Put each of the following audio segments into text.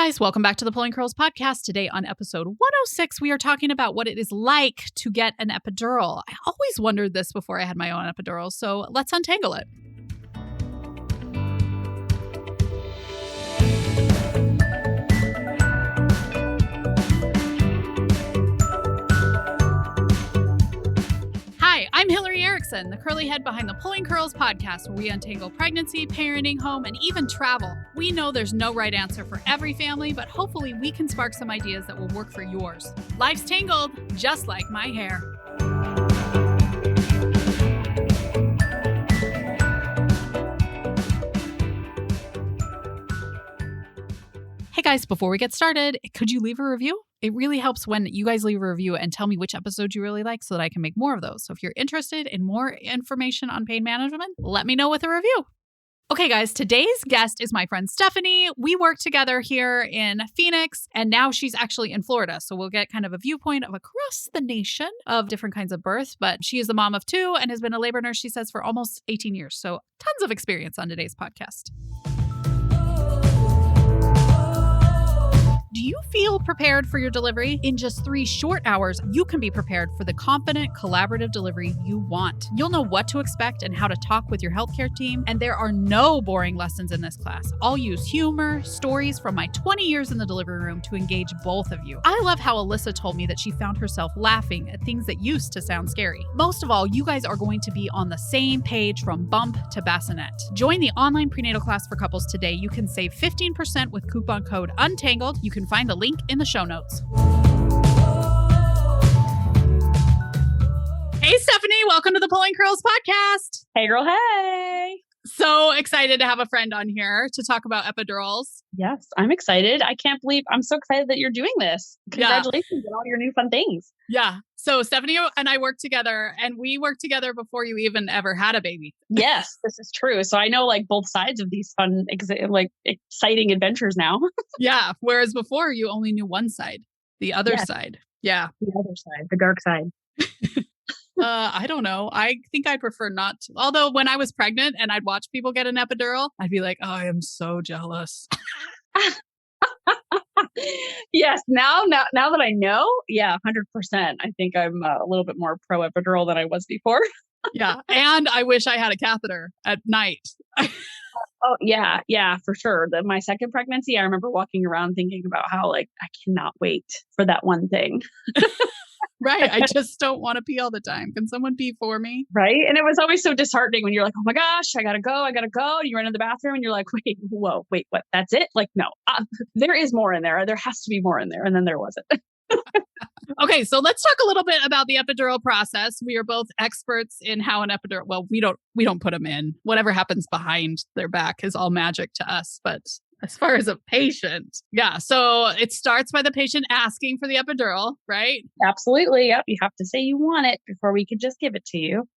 guys, welcome back to the Pulling Curls podcast. Today on episode 106, we are talking about what it is like to get an epidural. I always wondered this before I had my own epidural, so let's untangle it. Hi, I'm Hillary Erickson, the curly head behind the Pulling Curls podcast, where we untangle pregnancy, parenting, home, and even travel. We know there's no right answer for every family, but hopefully we can spark some ideas that will work for yours. Life's tangled, just like my hair. Hey guys, before we get started, could you leave a review? It really helps when you guys leave a review and tell me which episode you really like so that I can make more of those. So if you're interested in more information on pain management, let me know with a review. Okay, guys, today's guest is my friend Stephanie. We work together here in Phoenix, and now she's actually in Florida. So we'll get kind of a viewpoint of across the nation of different kinds of births. But she is the mom of two and has been a labor nurse, she says, for almost 18 years. So tons of experience on today's podcast. Do you feel prepared for your delivery? In just 3 short hours, you can be prepared for the confident, collaborative delivery you want. You'll know what to expect and how to talk with your healthcare team, and there are no boring lessons in this class. I'll use humor, stories from my 20 years in the delivery room to engage both of you. I love how Alyssa told me that she found herself laughing at things that used to sound scary. Most of all, you guys are going to be on the same page from bump to bassinet. Join the online prenatal class for couples today. You can save 15% with coupon code UNTANGLED. You can find the link in the show notes. Hey, Stephanie, welcome to the Pulling Curls podcast. Hey, girl. Hey. So excited to have a friend on here to talk about epidurals. Yes, I'm excited. I can't believe I'm so excited that you're doing this. Congratulations on all your new fun things. Yeah. So Stephanie and I worked together, and we worked together before you even ever had a baby. Yes, this is true. So I know like both sides of these fun, exciting adventures now. Yeah. Whereas before you only knew one side, the other side. Yeah. The other side, the dark side. I don't know. I think I'd prefer not to. Although when I was pregnant and I'd watch people get an epidural, I'd be like, oh, I am so jealous. Yes. Now that I know, 100%. I think I'm a little bit more pro epidural than I was before. Yeah. And I wish I had a catheter at night. Oh, yeah, for sure. My second pregnancy, I remember walking around thinking about how I cannot wait for that one thing. Right. I just don't want to pee all the time. Can someone pee for me? Right. And it was always so disheartening when you're like, oh my gosh, I gotta go. And you run in the bathroom and you're like, wait, what? That's it? Like, no, there is more in there. There has to be more in there. And then there wasn't. Okay. So let's talk a little bit about the epidural process. We are both experts in how an epidural, well, we don't put them in. Whatever happens behind their back is all magic to us. But as far as a patient, yeah. So it starts by the patient asking for the epidural, right? Absolutely. Yep. You have to say you want it before we could just give it to you.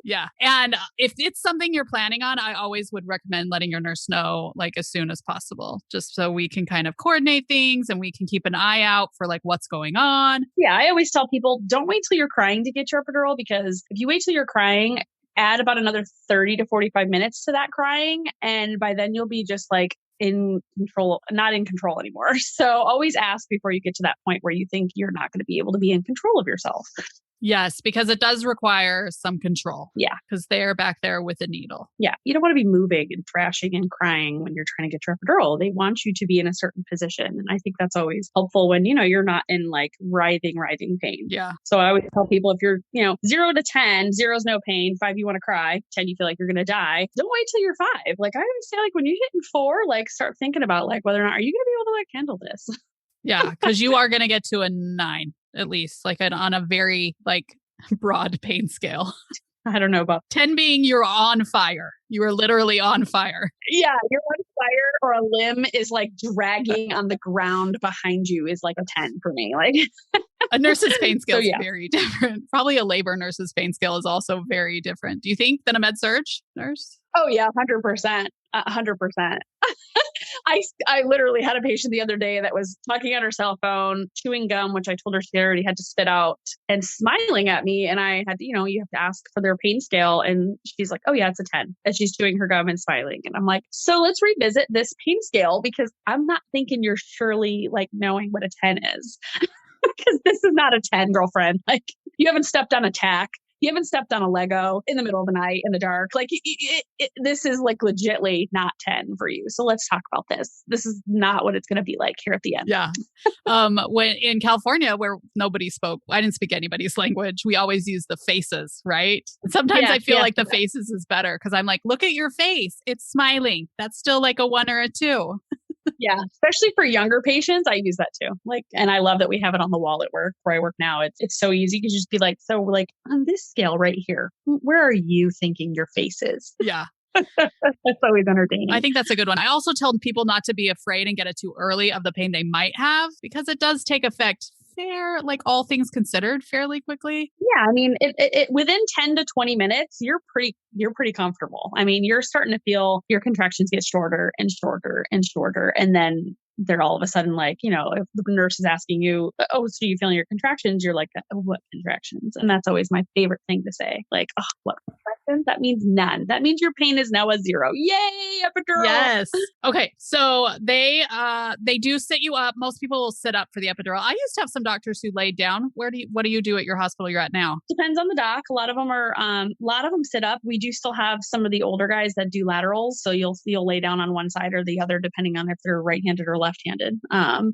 Yeah. And if it's something you're planning on, I always would recommend letting your nurse know as soon as possible, just so we can kind of coordinate things and we can keep an eye out for what's going on. Yeah. I always tell people, don't wait till you're crying to get your epidural, because if you wait till you're crying, add about another 30 to 45 minutes to that crying. And by then you'll be just in control, not in control anymore. So always ask before you get to that point where you think you're not going to be able to be in control of yourself. Yes, because it does require some control. Yeah. Because they're back there with a needle. Yeah. You don't want to be moving and thrashing and crying when you're trying to get your epidural. They want you to be in a certain position. And I think that's always helpful when, you're not in writhing pain. Yeah. So I always tell people, if you're, 0 to 10, 0 is no pain, 5, you want to cry, 10, you feel like you're going to die. Don't wait till you're 5. I always say, when you hit 4, start thinking about whether or not, are you going to be able to handle this? Yeah. Because you are going to get to a 9. At least on a very broad pain scale. I don't know about 10 being you're on fire. You are literally on fire. Yeah, you're on fire, or a limb is dragging on the ground behind you is a 10 for me. A nurse's pain scale is very different. Probably a labor nurse's pain scale is also very different. Do you think than a med surg nurse? Oh yeah, 100%. 100%. I literally had a patient the other day that was talking on her cell phone, chewing gum, which I told her she already had to spit out, and smiling at me. And I had, you have to ask for their pain scale. And she's like, oh yeah, it's a 10. And she's chewing her gum and smiling. And I'm like, so let's revisit this pain scale, because I'm not thinking you're surely like knowing what a 10 is. Because this is not a 10, girlfriend. Like, you haven't stepped on a tack. You haven't stepped on a Lego in the middle of the night in the dark. Like, this is like legitly not 10 for you. So let's talk about this. This is not what it's going to be like here at the end. Yeah. When in California, where nobody spoke, I didn't speak anybody's language. We always use the faces, right? And sometimes I feel like the faces is better, because I'm like, look at your face. It's smiling. That's still like a 1 or a 2. Yeah, especially for younger patients, I use that too. Like, and I love that we have it on the wall at work where I work now. It's so easy. You can just be like, so like on this scale right here, where are you thinking your face is? Yeah. That's always entertaining. I think that's a good one. I also tell people not to be afraid and get it too early of the pain they might have, because it does take effect like all things considered, fairly quickly. Yeah, I mean, it within 10 to 20 minutes, you're pretty comfortable. I mean, you're starting to feel your contractions get shorter and shorter and shorter, and then they're all of a sudden like, if the nurse is asking you, oh, so you feeling your contractions? You're like, oh, what contractions? And that's always my favorite thing to say. Like, oh, what contractions? That means none. That means your pain is now a 0. Yay, epidural. Yes. Okay. So they do sit you up. Most people will sit up for the epidural. I used to have some doctors who laid down. What do you do at your hospital you're at now? Depends on the doc. A lot of them sit up. We do still have some of the older guys that do laterals. So you'll lay down on one side or the other, depending on if they're right-handed or left-handed.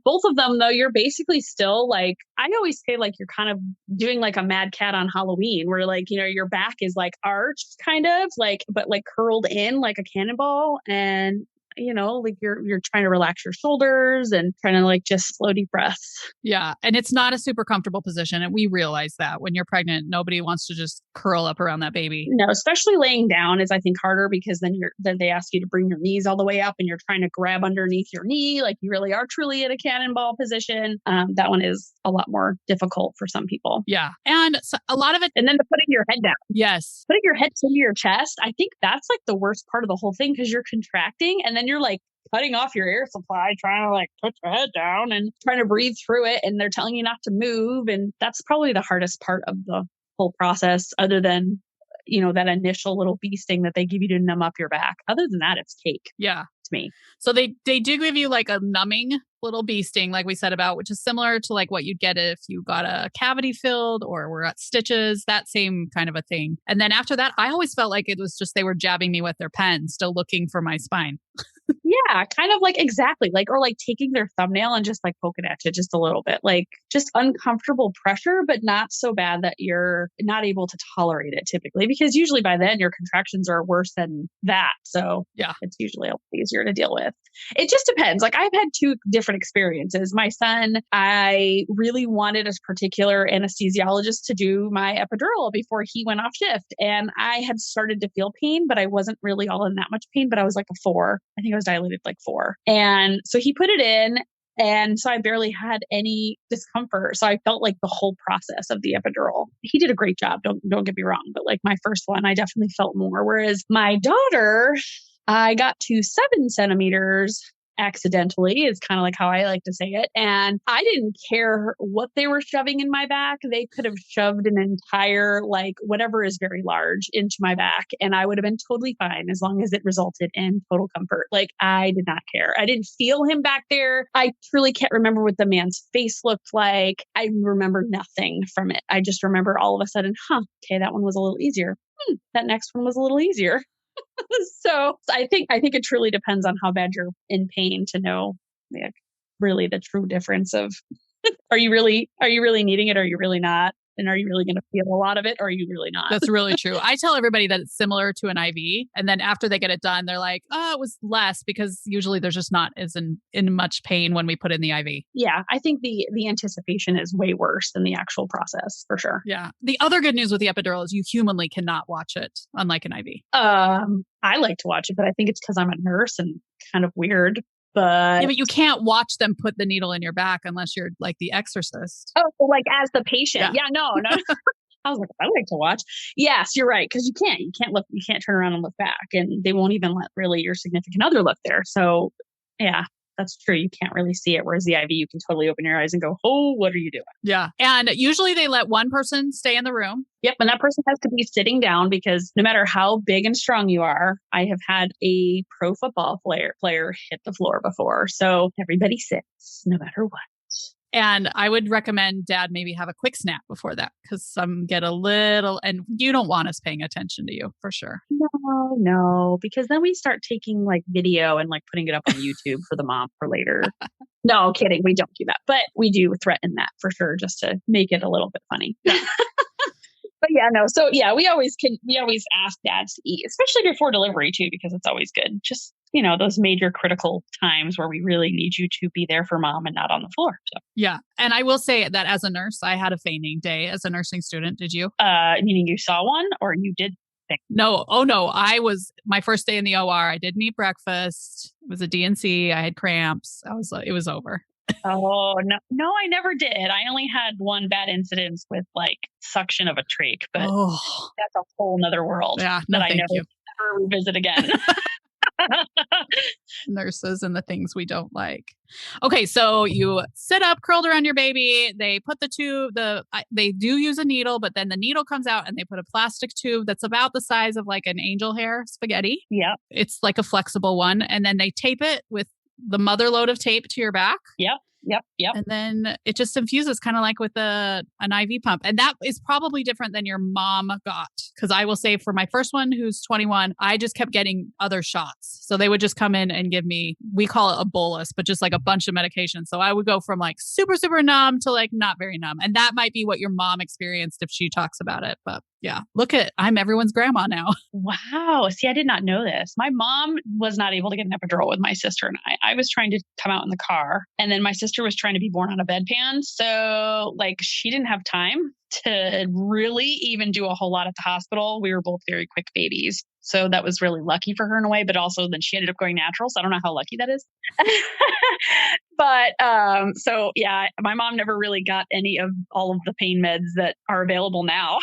Both of them though, you're basically still like, I always say like you're kind of doing like a mad cat on Halloween, where like, your back is like arched kind of like, but like curled in like a cannonball. And like you're trying to relax your shoulders and trying to like just slow deep breaths. Yeah. And it's not a super comfortable position. And we realize that when you're pregnant, nobody wants to just curl up around that baby. No, especially laying down is, I think, harder, because then they ask you to bring your knees all the way up and you're trying to grab underneath your knee. Like you really are truly in a cannonball position. That one is a lot more difficult for some people. Yeah. And so a lot of it. And then putting your head down. Yes. Putting your head to your chest. I think that's like the worst part of the whole thing, because you're contracting and then you're like cutting off your air supply, trying to like put your head down and trying to breathe through it. And they're telling you not to move. And that's probably the hardest part of the whole process, other than, that initial little bee sting that they give you to numb up your back. Other than that, it's cake. Yeah. To me. So they do give you like a numbing little bee sting, like we said about, which is similar to like what you'd get if you got a cavity filled or were at stitches, that same kind of a thing. And then after that, I always felt like it was just they were jabbing me with their pen, still looking for my spine. Yeah, kind of like exactly like, or like taking their thumbnail and just like poking at you just a little bit, like just uncomfortable pressure, but not so bad that you're not able to tolerate it typically, because usually by then your contractions are worse than that. So yeah, it's usually a lot easier to deal with. It just depends. Like I've had 2 different experiences. My son, I really wanted a particular anesthesiologist to do my epidural before he went off shift. And I had started to feel pain, but I wasn't really all in that much pain, but I was like a 4. I think I was dilated like 4. And so he put it in. And so I barely had any discomfort. So I felt like the whole process of the epidural. He did a great job. Don't get me wrong. But like my first one, I definitely felt more. Whereas my daughter, I got to 7 centimeters accidentally, is kind of like how I like to say it. And I didn't care what they were shoving in my back. They could have shoved an entire, like whatever is very large into my back. And I would have been totally fine as long as it resulted in total comfort. Like I did not care. I didn't feel him back there. I truly can't remember what the man's face looked like. I remember nothing from it. I just remember all of a sudden, okay, that one was a little easier. That next one was a little easier. So I think it truly depends on how bad you're in pain to know like, really the true difference of are you really needing it? Or are you really not? And are you really going to feel a lot of it? Or are you really not? That's really true. I tell everybody that it's similar to an IV. And then after they get it done, they're like, oh, it was less, because usually there's just not as in much pain when we put in the IV. Yeah. I think the anticipation is way worse than the actual process for sure. Yeah. The other good news with the epidural is you humanly cannot watch it, unlike an IV. I like to watch it, but I think it's because I'm a nurse and kind of weird. But yeah, but you can't watch them put the needle in your back unless you're like the exorcist. Oh, like as the patient. Yeah, no. I was like, I like to watch. Yes, you're right. Cause you can't turn around and look back, and they won't even let really your significant other look there. So yeah, that's true. You can't really see it. Whereas the IV, you can totally open your eyes and go, oh, what are you doing? Yeah. And usually they let one person stay in the room. Yep. And that person has to be sitting down, because no matter how big and strong you are, I have had a pro football player hit the floor before. So everybody sits no matter what. And I would recommend dad maybe have a quick snap before that, because some get a little, and you don't want us paying attention to you for sure. No, because then we start taking like video and like putting it up on YouTube for the mom for later. No, kidding. We don't do that, but we do threaten that for sure, just to make it a little bit funny. But yeah, no. So yeah, we always ask dads to eat, especially before delivery too, because it's always good. Just, those major critical times where we really need you to be there for mom and not on the floor. So. Yeah. And I will say that as a nurse, I had a feigning day as a nursing student. Did you? Meaning you saw one or you did? No. Oh no. I was my first day in the OR. I didn't eat breakfast. It was a DNC. I had cramps. It was over. Oh, no, I never did. I only had one bad incident with like suction of a trach, but that's a whole nother world that I never revisit again. Nurses and the things we don't like. Okay, so you sit up, curled around your baby. They put the tube, they do use a needle, but then the needle comes out and they put a plastic tube that's about the size of like an angel hair spaghetti. Yeah. It's like a flexible one. And then they tape it with the mother load of tape to your back. Yep. And then it just infuses kind of like with an IV pump. And that is probably different than your mom got. Because I will say for my first one, who's 21, I just kept getting other shots. So they would just come in and give me, we call it a bolus, but just like a bunch of medication. So I would go from like super, super numb to like not very numb. And that might be what your mom experienced if she talks about it. But yeah, I'm everyone's grandma now. Wow. See, I did not know this. My mom was not able to get an epidural with my sister and I. I was trying to come out in the car, and then my sister was trying to be born on a bedpan. So like she didn't have time to really even do a whole lot at the hospital. We were both very quick babies. So that was really lucky for her in a way, but also then she ended up going natural. So I don't know how lucky that is. But so yeah, my mom never really got any of all of the pain meds that are available now.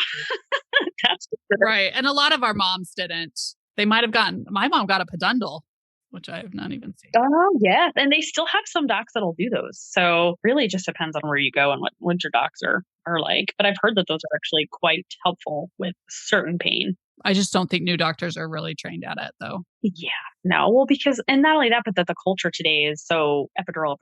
That's for sure. Right. And a lot of our moms didn't. They might have my mom got a Epidurals, which I have not even seen. Oh, yeah. And they still have some docs that'll do those. So really just depends on where you go and what your docs are like. But I've heard that those are actually quite helpful with certain pain. I just don't think new doctors are really trained at it, though. Yeah, no. Well, and not only that, but that the culture today is so epidural.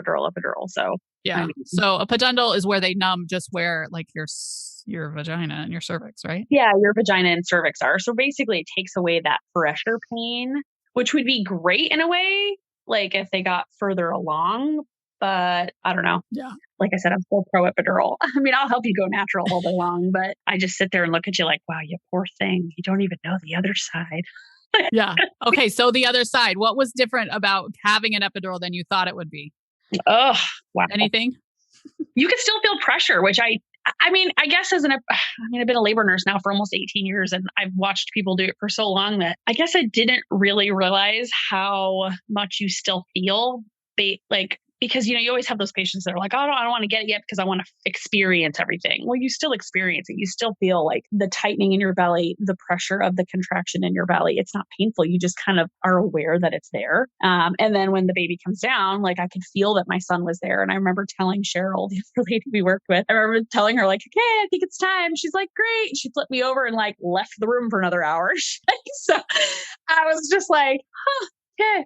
So yeah. So a Epidurals is where they numb just where like your vagina and your cervix, right? Yeah, your vagina and cervix are. So basically, it takes away that pressure pain, which would be great in a way, like if they got further along. But I don't know. Yeah. Like I said, I'm full pro epidural. I mean, I'll help you go natural all day long, but I just sit there and look at you like, wow, you poor thing. You don't even know the other side. Yeah. Okay. So the other side, what was different about having an epidural than you thought it would be? Oh, wow. Anything? You can still feel pressure, which I guess I've been a labor nurse now for almost 18 years and I've watched people do it for so long that I guess I didn't really realize how much you still feel because, you always have those patients that are like, oh, I don't want to get it yet because I want to experience everything. Well, you still experience it. You still feel like the tightening in your belly, the pressure of the contraction in your belly. It's not painful. You just kind of are aware that it's there. And then when the baby comes down, like I could feel that my son was there. And I remember telling Cheryl, the other lady we worked with, I remember telling her like, okay, I think it's time. She's like, great. She flipped me over and like left the room for another hour. So I was just like, okay.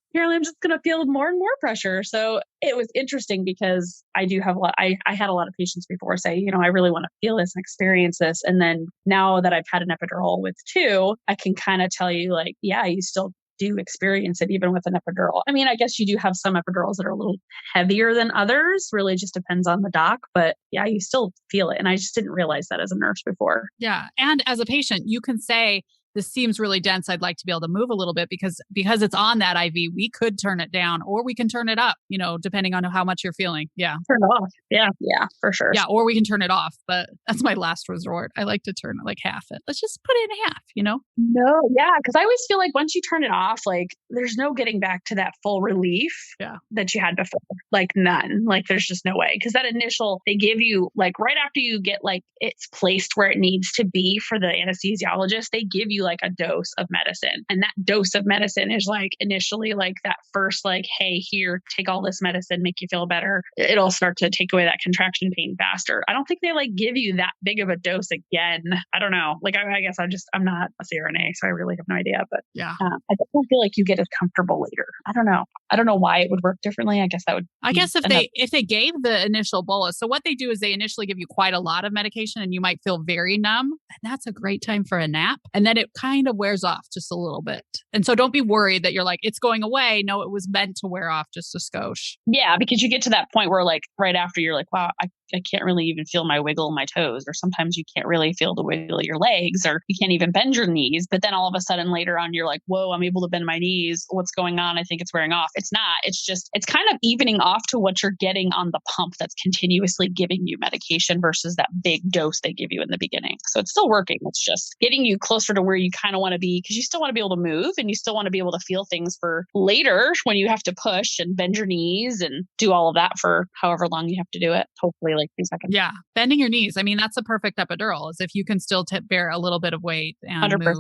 Apparently I'm just going to feel more and more pressure. So it was interesting because I do have I had a lot of patients before say, I really want to feel this and experience this. And then now that I've had an epidural with 2, I can kind of tell you like, yeah, you still do experience it even with an epidural. I mean, I guess you do have some epidurals that are a little heavier than others. Really just depends on the doc. But yeah, you still feel it. And I just didn't realize that as a nurse before. Yeah. And as a patient, you can say, this seems really dense. I'd like to be able to move a little bit because it's on that IV, we could turn it down or we can turn it up, depending on how much you're feeling. Yeah. Turn it off. Yeah. Yeah, for sure. Yeah. Or we can turn it off, but that's my last resort. I like to turn it like half it. Let's just put it in half, No. Yeah. Cause I always feel like once you turn it off, like there's no getting back to that full relief that you had before. Like none. Like there's just no way. Cause that initial, they give you like right after you get like it's placed where it needs to be for the anesthesiologist, they give you like a dose of medicine. And that dose of medicine is like initially like that first, like, hey, here, take all this medicine, make you feel better. It'll start to take away that contraction pain faster. I don't think they like give you that big of a dose again. I don't know. Like, I guess I'm not a CRNA, so I really have no idea. But yeah, I don't feel like you get as comfortable later. I don't know. I don't know why it would work differently. I guess that would. I guess if they gave the initial bolus, so what they do is they initially give you quite a lot of medication and you might feel very numb. And that's a great time for a nap. And then it kind of wears off just a little bit. And so don't be worried that you're like, it's going away. No, it was meant to wear off just a skosh. Yeah, because you get to that point where like right after you're like, wow, I can't really even feel my wiggle in my toes. Or sometimes you can't really feel the wiggle of your legs, or you can't even bend your knees. But then all of a sudden later on, you're like, whoa, I'm able to bend my knees. What's going on? I think it's wearing off. It's not. It's just, it's kind of evening off to what you're getting on the pump that's continuously giving you medication versus that big dose they give you in the beginning. So it's still working. It's just getting you closer to where you kind of want to be, because you still want to be able to move and you still want to be able to feel things for later when you have to push and bend your knees and do all of that for however long you have to do it. Hopefully like 3 seconds. Yeah. Bending your knees. I mean, that's a perfect epidural, is if you can still bear a little bit of weight and 100%. move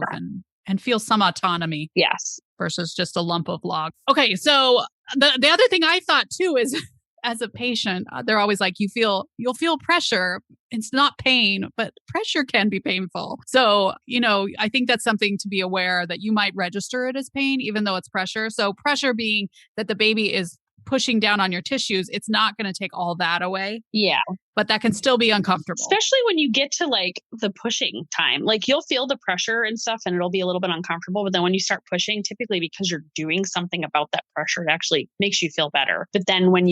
and feel some autonomy. Yes. Versus just a lump of log. Okay. So the other thing I thought too is, as a patient, they're always like, you'll feel pressure. It's not pain, but pressure can be painful. So, I think that's something to be aware that you might register it as pain, even though it's pressure. So pressure being that the baby is pushing down on your tissues, it's not going to take all that away. Yeah. But that can still be uncomfortable. Especially when you get to like the pushing time, like you'll feel the pressure and stuff and it'll be a little bit uncomfortable. But then when you start pushing, typically because you're doing something about that pressure, it actually makes you feel better. But then when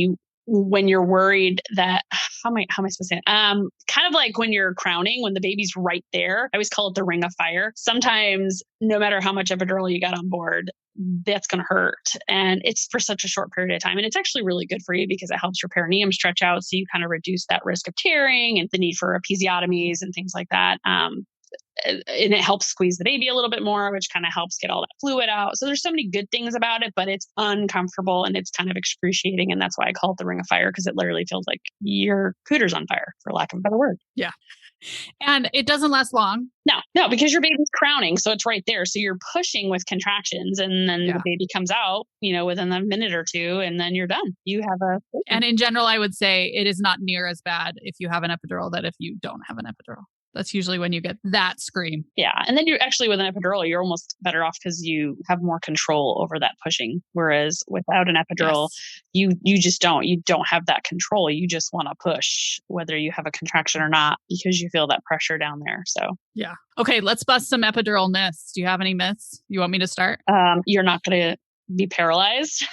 you're worried that, how am I supposed to say it? Kind of like when you're crowning, when the baby's right there, I always call it the ring of fire. Sometimes no matter how much epidural you got on board, that's going to hurt. And it's for such a short period of time. And it's actually really good for you because it helps your perineum stretch out. So you kind of reduce that risk of tearing and the need for episiotomies and things like that. And it helps squeeze the baby a little bit more, which kind of helps get all that fluid out. So there's so many good things about it, but it's uncomfortable and it's kind of excruciating. And that's why I call it the ring of fire, because it literally feels like your cooter's on fire, for lack of a better word. Yeah. And it doesn't last long. No, because your baby's crowning. So it's right there. So you're pushing with contractions and then the baby comes out, within a minute or two, and then you're done. You have And in general, I would say it is not near as bad if you have an epidural that if you don't have an epidural. That's usually when you get that scream. Yeah. And then you're actually with an epidural, you're almost better off because you have more control over that pushing. Whereas without an epidural, you just don't. You don't have that control. You just want to push whether you have a contraction or not because you feel that pressure down there. So yeah. Okay, let's bust some epidural myths. Do you have any myths? You want me to start? You're not going to be paralyzed.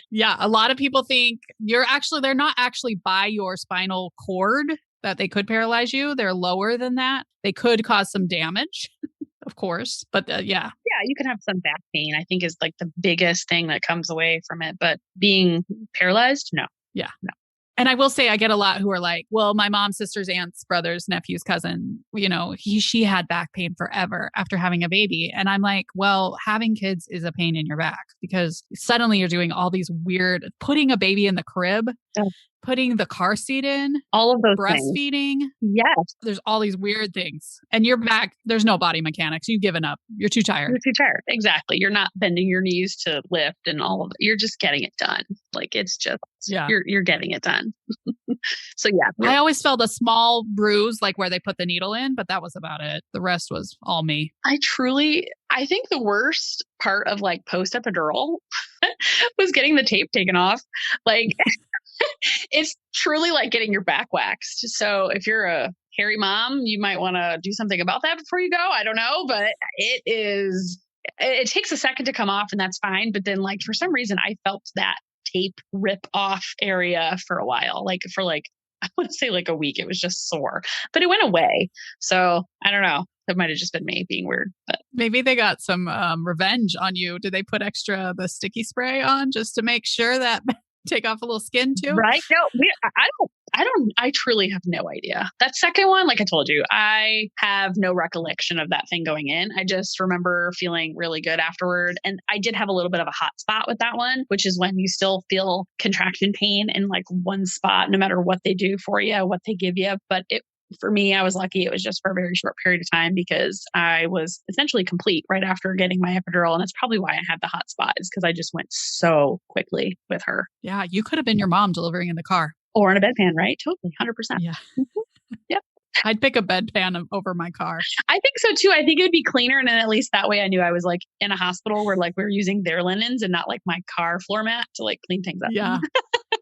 Yeah. A lot of people think they're not actually by your spinal cord that they could paralyze you. They're lower than that. They could cause some damage, of course. But yeah. Yeah, you can have some back pain, I think is like the biggest thing that comes away from it. But being paralyzed, no. Yeah. No. And I will say I get a lot who are like, well, my mom's sister's aunt's brother's nephew's cousin, she had back pain forever after having a baby. And I'm like, well, having kids is a pain in your back because suddenly you're doing all these weird, putting a baby in the crib, putting the car seat in, all of those breastfeeding. Things. Yes. There's all these weird things. And your back, there's no body mechanics. You've given up. You're too tired. You're too tired. Exactly. You're not bending your knees to lift and all of it. You're just getting it done. Like it's just, you're getting it done. So yeah. I always felt a small bruise, like where they put the needle in, but that was about it. The rest was all me. I think the worst part of like post epidural was getting the tape taken off. Like it's truly like getting your back waxed. So if you're a hairy mom, you might want to do something about that before you go. I don't know, but it takes a second to come off and that's fine. But then like, for some reason I felt that tape rip off area for a while, like for like I want to say like a week. It was just sore, but it went away. So I don't know. That might have just been me being weird. But maybe they got some revenge on you. Did they put the sticky spray on just to make sure that take off a little skin too? Right? No, I truly have no idea. That second one, like I told you, I have no recollection of that thing going in. I just remember feeling really good afterward. And I did have a little bit of a hot spot with that one, which is when you still feel contraction pain in like one spot, no matter what they do for you, what they give you. But for me, I was lucky. It was just for a very short period of time because I was essentially complete right after getting my epidural. And that's probably why I had the hot spot, is because I just went so quickly with her. Yeah, you could have been your mom delivering in the car. Or in a bedpan, right? Totally, 100%. Yeah. Yep. I'd pick a bedpan over my car. I think so too. I think it would be cleaner. And then at least that way I knew I was like in a hospital where like we were using their linens and not like my car floor mat to like clean things up. Yeah.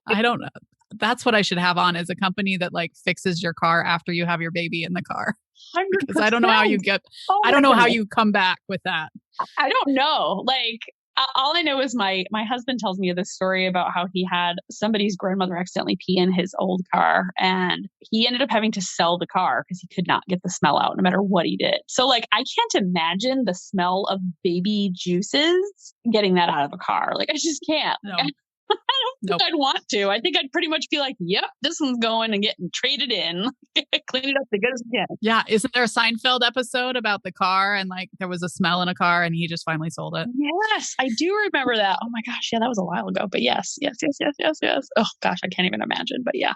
I don't know. That's what I should have on, is a company that like fixes your car after you have your baby in the car. 100%. Because I don't know how you I don't know how you come back with that. I don't know. Like, all I know is my husband tells me this story about how he had somebody's grandmother accidentally pee in his old car, and he ended up having to sell the car because he could not get the smell out no matter what he did. So like, I can't imagine the smell of baby juices getting that out of a car. Like, I just can't. No. I don't think I'd want to. I think I'd pretty much be like, yep, this one's going and getting traded in. Clean it up as good as we can. Yeah. Isn't there a Seinfeld episode about the car and like there was a smell in a car and he just finally sold it? Yes, I do remember that. Oh my gosh. Yeah, that was a while ago. But yes. Oh gosh, I can't even imagine. But yeah.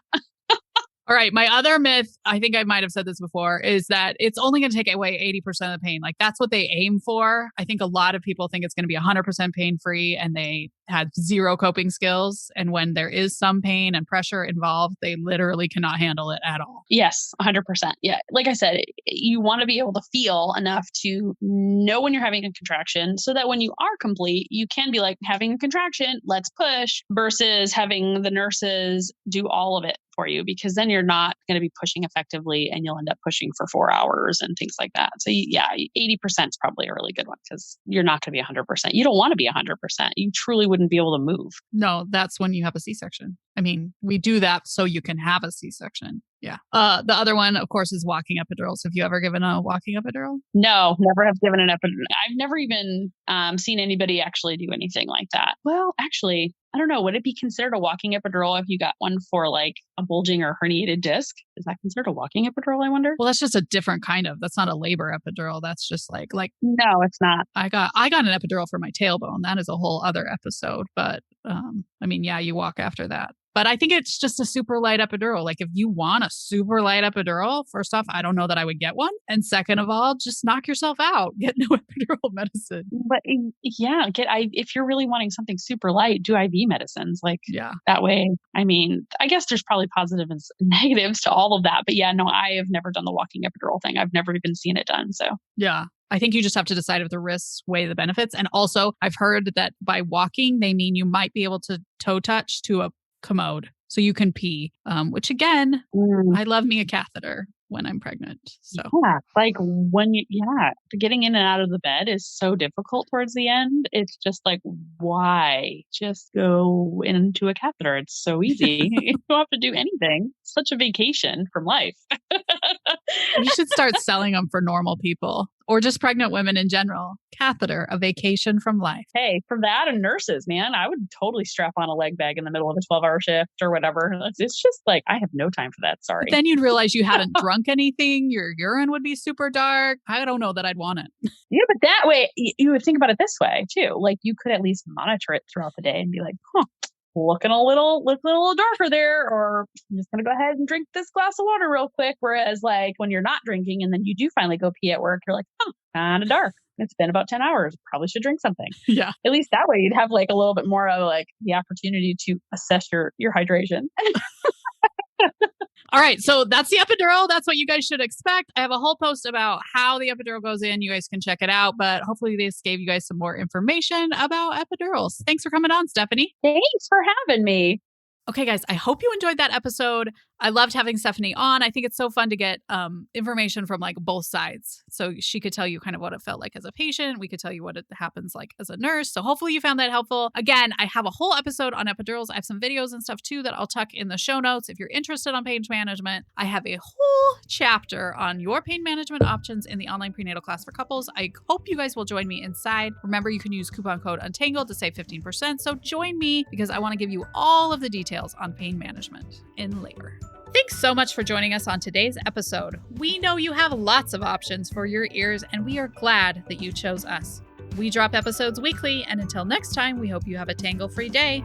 All right. My other myth, I think I might have said this before, is that it's only going to take away 80% of the pain. Like that's what they aim for. I think a lot of people think it's going to be 100% pain free and they had zero coping skills. And when there is some pain and pressure involved, they literally cannot handle it at all. Yes, 100%. Yeah. Like I said, you want to be able to feel enough to know when you're having a contraction so that when you are complete, you can be like, having a contraction, let's push, versus having the nurses do all of it for you, because then you're not going to be pushing effectively and you'll end up pushing for 4 hours and things like that. So yeah, 80% is probably a really good one because you're not going to be 100%. You don't want to be 100%. You truly wouldn't be able to move. No, that's when you have a C-section. I mean, we do that so you can have a C-section. Yeah. The other one, of course, is walking epidurals. Have you ever given a walking epidural? No, never have given an epidural. I've never even seen anybody actually do anything like that. Well, actually, I don't know. Would it be considered a walking epidural if you got one for like a bulging or herniated disc? Is that considered a walking epidural, I wonder? Well, that's just a different kind of. That's not a labor epidural. That's just like. No, it's not. I got an epidural for my tailbone. That is a whole other episode. But I mean, yeah, you walk after that. But I think it's just a super light epidural. Like if you want a super light epidural, first off, I don't know that I would get one. And second of all, just knock yourself out. Get no epidural medicine. But yeah, if you're really wanting something super light, do IV medicines. Like that way. I mean, I guess there's probably positives and negatives to all of that. But yeah, no, I have never done the walking epidural thing. I've never even seen it done. So yeah. I think you just have to decide if the risks weigh the benefits. And also, I've heard that by walking, they mean you might be able to toe touch to a commode so you can pee, which again, I love me a catheter when I'm pregnant. So yeah, like getting in and out of the bed is so difficult towards the end. It's just like, why just go into a catheter? It's so easy. You don't have to do anything. It's such a vacation from life. You should start selling them for normal people or just pregnant women in general. Catheter, a vacation from life. Hey, for that and nurses, man, I would totally strap on a leg bag in the middle of a 12-hour shift or whatever. It's just like, I have no time for that. Sorry. But then you'd realize you hadn't drunk anything. Your urine would be super dark. I don't know that I'd want it. Yeah, but that way, you would think about it this way too. Like you could at least monitor it throughout the day and be like, looking a little darker there, or I'm just going to go ahead and drink this glass of water real quick. Whereas like when you're not drinking and then you do finally go pee at work, you're like, kind of dark. It's been about 10 hours. Probably should drink something. Yeah. At least that way you'd have like a little bit more of like the opportunity to assess your hydration. All right. So that's the epidural. That's what you guys should expect. I have a whole post about how the epidural goes in. You guys can check it out. But hopefully this gave you guys some more information about epidurals. Thanks for coming on, Stephanie. Thanks for having me. Okay, guys, I hope you enjoyed that episode. I loved having Stephanie on. I think it's so fun to get information from like both sides. So she could tell you kind of what it felt like as a patient. We could tell you what it happens like as a nurse. So hopefully you found that helpful. Again, I have a whole episode on epidurals. I have some videos and stuff too that I'll tuck in the show notes. If you're interested on pain management, I have a whole chapter on your pain management options in the online prenatal class for couples. I hope you guys will join me inside. Remember, you can use coupon code Untangled to save 15%. So join me because I want to give you all of the details on pain management in labor. Thanks so much for joining us on today's episode. We know you have lots of options for your ears, and we are glad that you chose us. We drop episodes weekly, and until next time, we hope you have a tangle-free day.